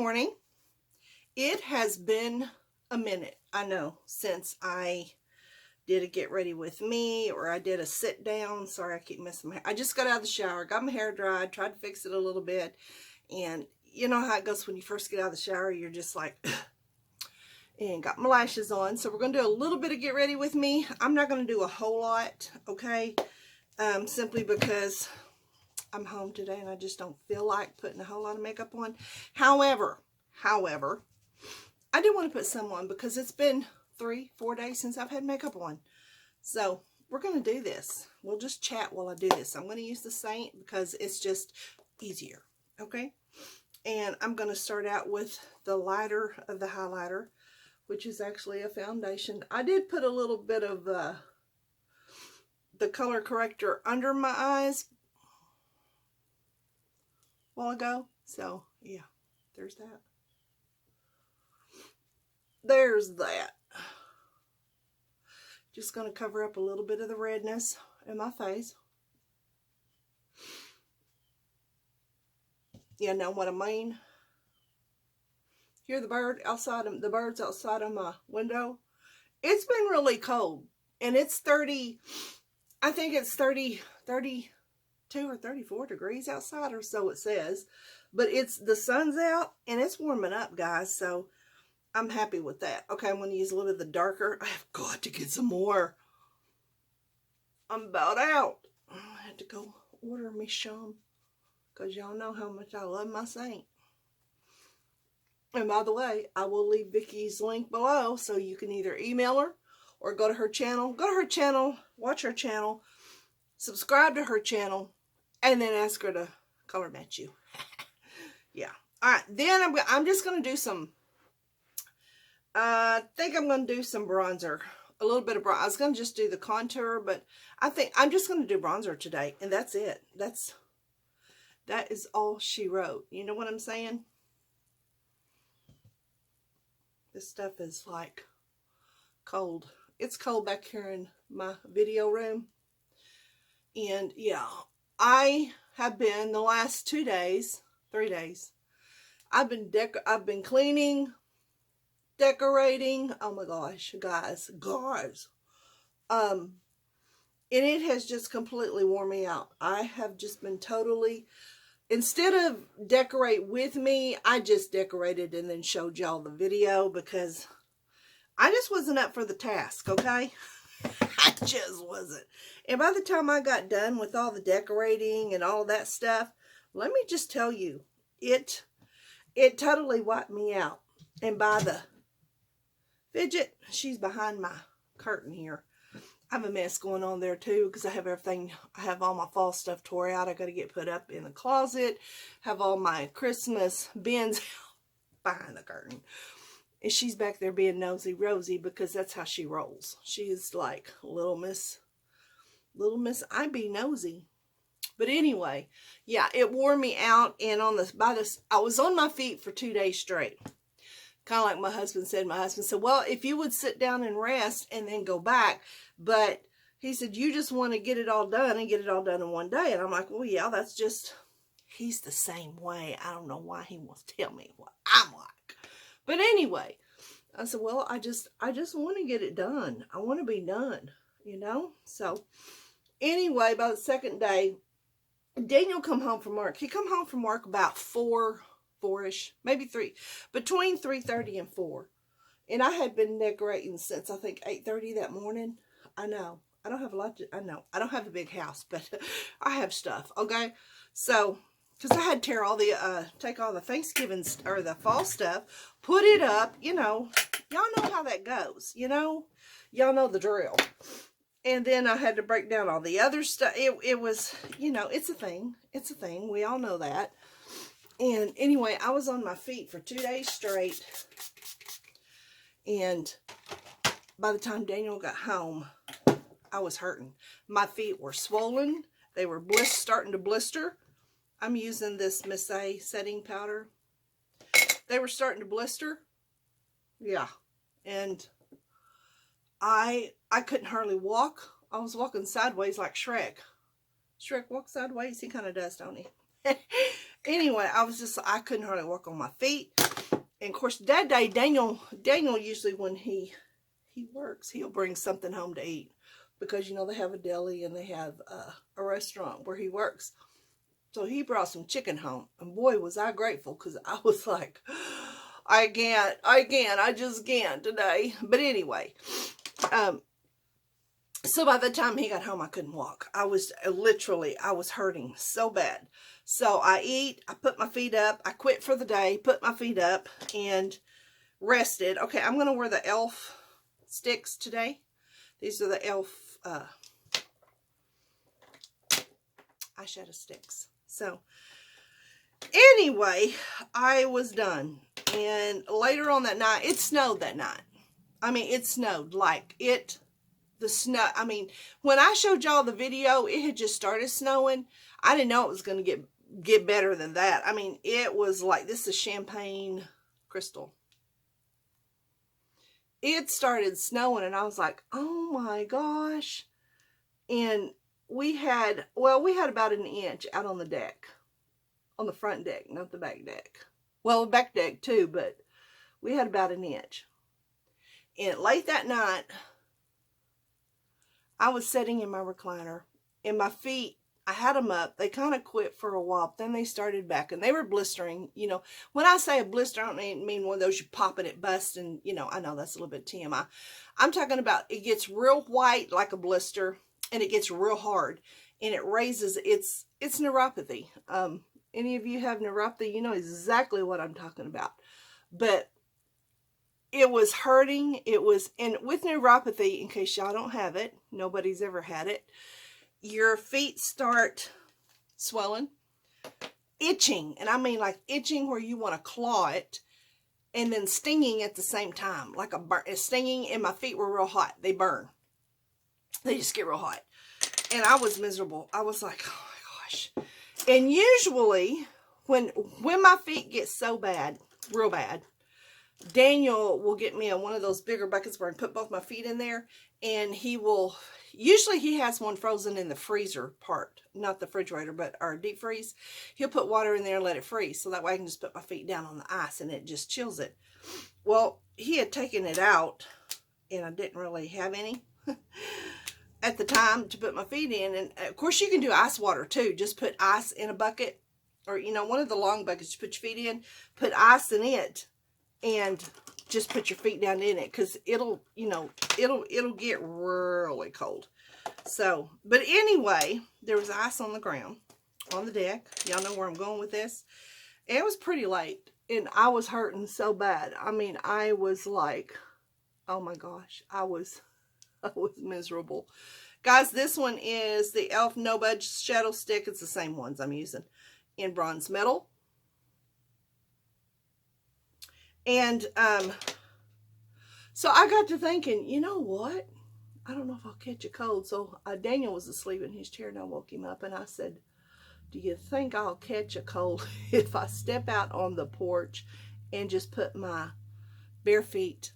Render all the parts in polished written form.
morning. It has been a minute, I know, since I did a get ready with me or I did a sit down. Sorry, I keep missing my hair. I just got out of the shower, got my hair dried, tried to fix it a little bit. And you know how it goes when you first get out of the shower, you're just like, and got my lashes on. So we're going to do a little bit of get ready with me. I'm not going to do a whole lot, okay? Simply because I'm home today and I just don't feel like putting a whole lot of makeup on. However, I do want to put some on because it's been 3-4 days since I've had makeup on. So we're going to do this. We'll just chat while I do this. I'm going to use the Saint because it's just easier, okay? And I'm going to start out with the lighter of the highlighter, which is actually a foundation. I did put a little bit of the color corrector under my eyes a while ago. So yeah, there's that. There's that. Just going to cover up a little bit of the redness in my face. You know what I mean? Hear the birds outside of my window. It's been really cold, and it's 30, I think it's 32 or 34 degrees outside, or so it says. But the sun's out and it's warming up, guys, so I'm happy with that. Okay, I'm going to use a little bit of the darker. I have got to get some more. I'm about out. I had to go order me some because y'all know how much I love my Saint. And by the way, I will leave Vicky's link below so you can either email her or go to her channel. Go to her channel, watch her channel, subscribe to her channel, and then ask her to color match you. Yeah. All right. Then I'm just going to do some, I think I'm going to do some bronzer. A little bit of bronzer. I was going to just do the contour, but I think I'm just going to do bronzer today. And that's it. That is all she wrote. You know what I'm saying? This stuff is like cold. It's cold back here in my video room. And yeah, I have been the last 3 days, I've been cleaning, decorating. Oh my gosh, guys. And it has just completely worn me out. I have just been totally, instead of decorate with me, I just decorated and then showed y'all the video because I just wasn't up for the task, okay? I just wasn't. And by the time I got done with all the decorating and all that stuff, let me just tell you, it totally wiped me out. And by the fidget, she's behind my curtain here. I have a mess going on there too because I have everything. I have all my fall stuff tore out. I got to get put up in the closet. Have all my Christmas bins behind the curtain. And she's back there being nosy Rosie because that's how she rolls. She is like little miss I be nosy. But anyway, yeah, it wore me out. And I was on my feet for 2 days straight. Kind of like my husband said. My husband said, well, if you would sit down and rest and then go back. But he said, you just want to get it all done and get it all done in one day. And I'm like, well, yeah, that's just, he's the same way. I don't know why he wants to tell me what I'm like. But anyway, I said, well, I just want to get it done. I want to be done, you know? So anyway, by the second day, Daniel come home from work. He come home from work about 4-ish, maybe 3, between 3:30 and 4. And I had been decorating since I think 8:30 that morning. I know. I don't have a lot to, I know. I don't have a big house, but I have stuff, okay? So, because I had to tear all the, take all the Thanksgiving, or the fall stuff, put it up, you know. Y'all know how that goes, you know? Y'all know the drill. And then I had to break down all the other stuff. It was, you know, it's a thing. It's a thing. We all know that. And anyway, I was on my feet for 2 days straight. And by the time Daniel got home, I was hurting. My feet were swollen. They were starting to blister. I'm using this Miss A setting powder. They were starting to blister. Yeah. And I couldn't hardly walk. I was walking sideways like Shrek. Shrek walks sideways. He kind of does, don't he? Anyway, I couldn't hardly walk on my feet. And of course, that day, Daniel usually when he works, he'll bring something home to eat. Because, you know, they have a deli and they have a restaurant where he works. So he brought some chicken home. And boy, was I grateful, because I was like, I just can't today. But anyway, so by the time he got home, I couldn't walk. I was hurting so bad. So I eat, I put my feet up, I quit for the day, put my feet up, and rested. Okay, I'm going to wear the e.l.f. sticks today. These are the e.l.f. eyeshadow sticks. So anyway, I was done. And later on that night, it snowed that night. I mean, it snowed like it. The snow, I mean, when I showed y'all the video, it had just started snowing. I didn't know it was going to get better than that. I mean, it was like, this is champagne crystal. It started snowing, and I was like, oh my gosh. And we had about an inch out on the deck. On the front deck, not the back deck. Well, the back deck too, but we had about an inch. And late that night, I was sitting in my recliner, and my feet, I had them up. They kind of quit for a while, but then they started back, and they were blistering. You know, when I say a blister, I don't mean one of those you pop and it busts, and, you know, I know that's a little bit TMI. I'm talking about it gets real white like a blister, and it gets real hard, and it raises, it's neuropathy. Any of you have neuropathy, you know exactly what I'm talking about. But it was hurting. It was, and with neuropathy, in case y'all don't have it, nobody's ever had it, your feet start swelling, itching, and I mean like itching where you want to claw it, and then stinging at the same time, like a stinging, and my feet were real hot. They burn. They just get real hot. And I was miserable. I was like, oh my gosh. And usually, when my feet get so bad, real bad, Daniel will get me one of those bigger buckets where I put both my feet in there, and usually he has one frozen in the freezer part, not the refrigerator, but our deep freeze. He'll put water in there and let it freeze, so that way I can just put my feet down on the ice and it just chills it. Well, he had taken it out, and I didn't really have any at the time to put my feet in. And of course you can do ice water too. Just put ice in a bucket, or, you know, one of the long buckets you put your feet in, put ice in it, and just put your feet down in it, because it'll, you know, it'll get really cold. So, but anyway, there was ice on the ground, on the deck. Y'all know where I'm going with this. It was pretty late, and I was hurting so bad. I mean, I was like, oh my gosh, I was miserable. Guys, this one is the e.l.f. No Budge Shadow Stick. It's the same ones I'm using in bronze metal. And so I got to thinking, you know what? I don't know if I'll catch a cold. So Daniel was asleep in his chair, and I woke him up, and I said, do you think I'll catch a cold if I step out on the porch and just put my bare feet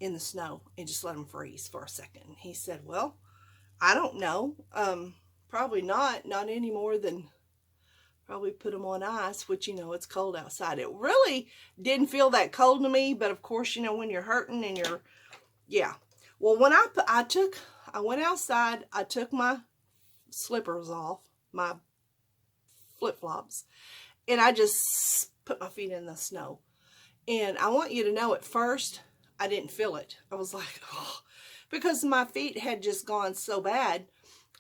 in the snow and just let them freeze for a second? And he said, well, I don't know. Probably not any more than probably put them on ice, which, you know, it's cold outside. It really didn't feel that cold to me, but of course, you know, when you're hurting and you're, yeah. Well, when I went outside, I took my slippers off, my flip-flops, and I just put my feet in the snow. And I want you to know, at first, I didn't feel it. I was like, oh, because my feet had just gone so bad,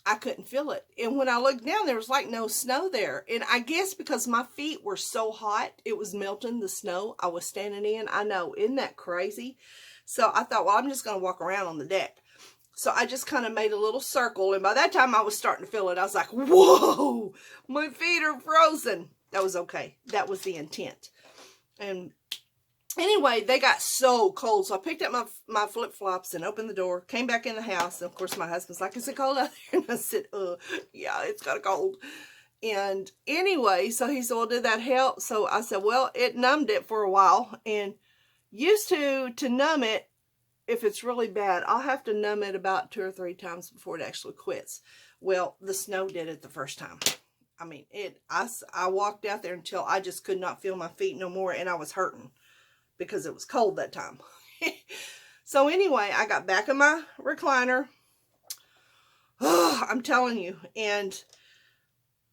I couldn't feel it. And when I looked down, there was like no snow there. And I guess because my feet were so hot, it was melting the snow I was standing in. I know, isn't that crazy? So I thought, well, I'm just going to walk around on the deck. So I just kind of made a little circle. And by that time, I was starting to feel it. I was like, whoa, my feet are frozen. That was okay. That was the intent. And anyway, they got so cold. So I picked up my flip-flops and opened the door, came back in the house. And of course, my husband's like, is it cold out there? And I said, yeah, it's got cold. And anyway, so he said, well, did that help? So I said, well, it numbed it for a while. And used to numb it, if it's really bad, I'll have to numb it about 2 or 3 times before it actually quits. Well, the snow did it the first time. I mean, I walked out there until I just could not feel my feet no more, and I was hurting because it was cold that time. So anyway, I got back in my recliner. I'm telling you, and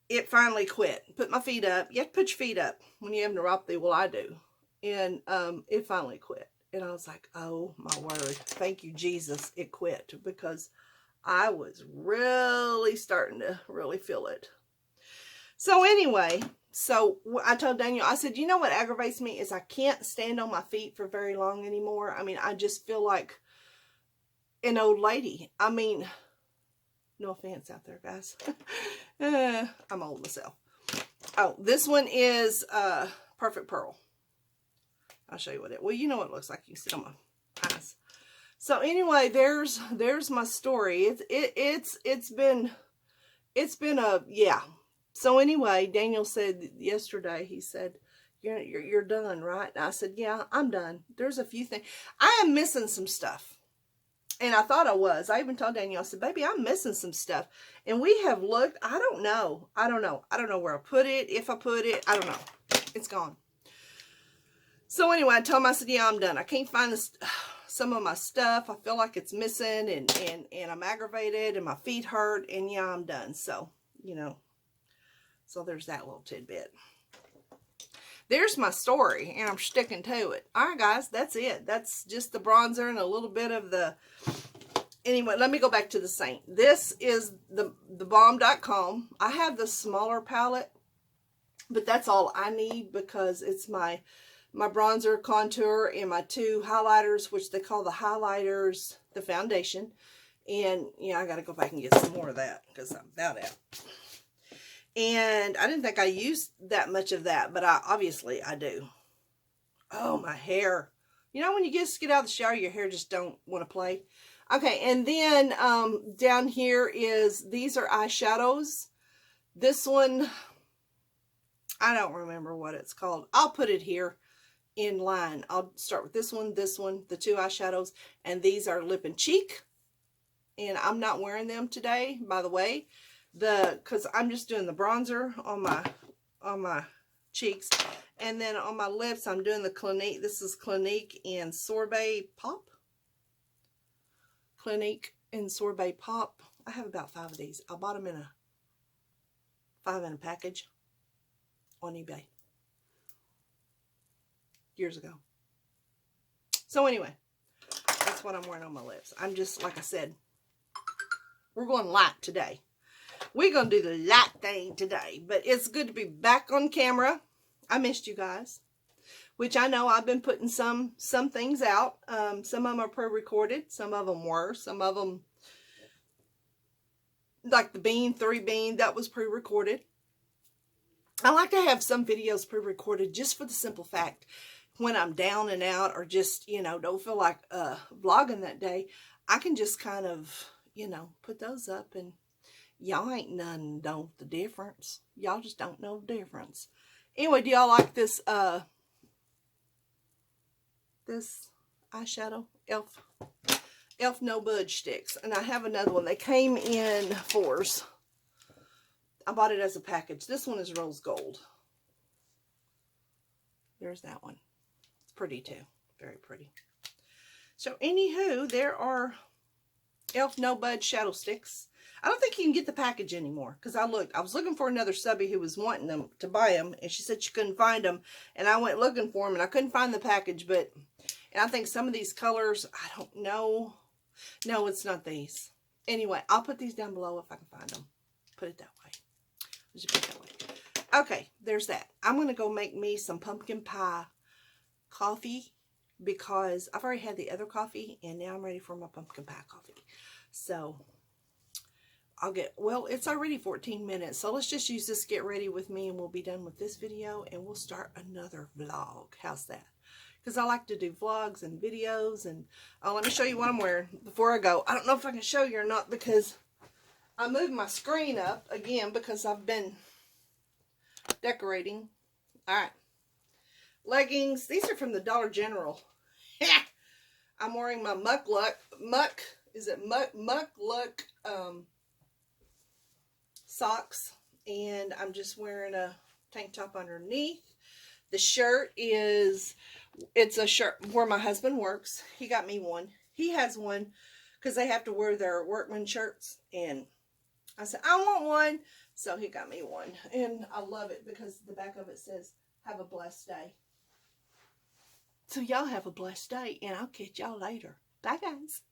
it finally quit. Put my feet up. You have to put your feet up when you have neuropathy. Well, I do. And it finally quit. And I was like, oh my word. Thank you, Jesus. It quit, because I was really starting to really feel it. So anyway, so I told Daniel, I said, you know what aggravates me is I can't stand on my feet for very long anymore. I mean, I just feel like an old lady. I mean, no offense out there, guys. I'm old myself. Oh, this one is Perfect Pearl. I'll show you what it, well, you know what it looks like. You can see on my eyes. So anyway, there's my story. It's been a, yeah. So anyway, Daniel said yesterday, he said, you're done, right? And I said, yeah, I'm done. There's a few things. I am missing some stuff. And I thought I was. I even told Daniel, I said, baby, I'm missing some stuff. And we have looked. I don't know. I don't know where I put it. If I put it, I don't know. It's gone. So anyway, I told him, I said, yeah, I'm done. I can't find some of my stuff. I feel like it's missing, and I'm aggravated, and my feet hurt, and yeah, I'm done. So, you know, so there's that little tidbit. There's my story, and I'm sticking to it. All right, guys, that's it. That's just the bronzer and a little bit of the... Anyway, let me go back to the Saint. This is the bomb.com. I have the smaller palette, but that's all I need because it's my bronzer, contour, and my two highlighters, which they call the highlighters, the foundation. And, yeah, I got to go back and get some more of that because I'm about out. And I didn't think I used that much of that, but obviously I do. Oh, my hair. You know when you just get out of the shower, your hair just don't want to play? Okay, and then down here these are eyeshadows. This one, I don't remember what it's called. I'll put it here in line. I'll start with this one, the two eyeshadows, and these are lip and cheek. And I'm not wearing them today, by the way. Because I'm just doing the bronzer on my cheeks, and then on my lips I'm doing the Clinique. This is Clinique and Sorbet Pop. Clinique and Sorbet Pop. I have about 5 of these. I bought them in a 5 in a package on eBay years ago. So anyway, that's what I'm wearing on my lips. I'm just, like I said, we're going light today. We're going to do the light thing today, but it's good to be back on camera. I missed you guys, which I know I've been putting some things out. Some of them are pre-recorded. Some of them were. Some of them, like the 3 bean, that was pre-recorded. I like to have some videos pre-recorded just for the simple fact when I'm down and out or just, you know, don't feel like vlogging that day, I can just kind of, you know, put those up, and y'all ain't none know the difference. Y'all just don't know the difference. Anyway, do y'all like this this eyeshadow? Elf No Budge Sticks. And I have another one. They came in 4s. I bought it as a package. This one is rose gold. There's that one. It's pretty too. Very pretty. So anywho, there are Elf No Budge Shadow Sticks. I don't think you can get the package anymore, because I was looking for another subby who was wanting them to buy them, and she said she couldn't find them, and I went looking for them, and I couldn't find the package. But, and I think some of these colors, I don't know. No, it's not these. Anyway, I'll put these down below if I can find them. Put it that way. Just put it that way. Okay, there's that. I'm going to go make me some pumpkin pie coffee, because I've already had the other coffee, and now I'm ready for my pumpkin pie coffee. So well, it's already 14 minutes, so let's just use this Get Ready With Me, and we'll be done with this video, and we'll start another vlog. How's that? Because I like to do vlogs and videos, and let me show you what I'm wearing before I go. I don't know if I can show you or not, because I moved my screen up again, because I've been decorating. Alright. Leggings. These are from the Dollar General. I'm wearing my Muck Luck socks. and I'm just wearing a tank top underneath. The shirt is, it's a shirt where my husband works. He got me one. He has one because they have to wear their workman shirts, and I said, I want one. So he got me one, and I love it because the back of it says, have a blessed day. So y'all have a blessed day, and I'll catch y'all later. Bye, guys.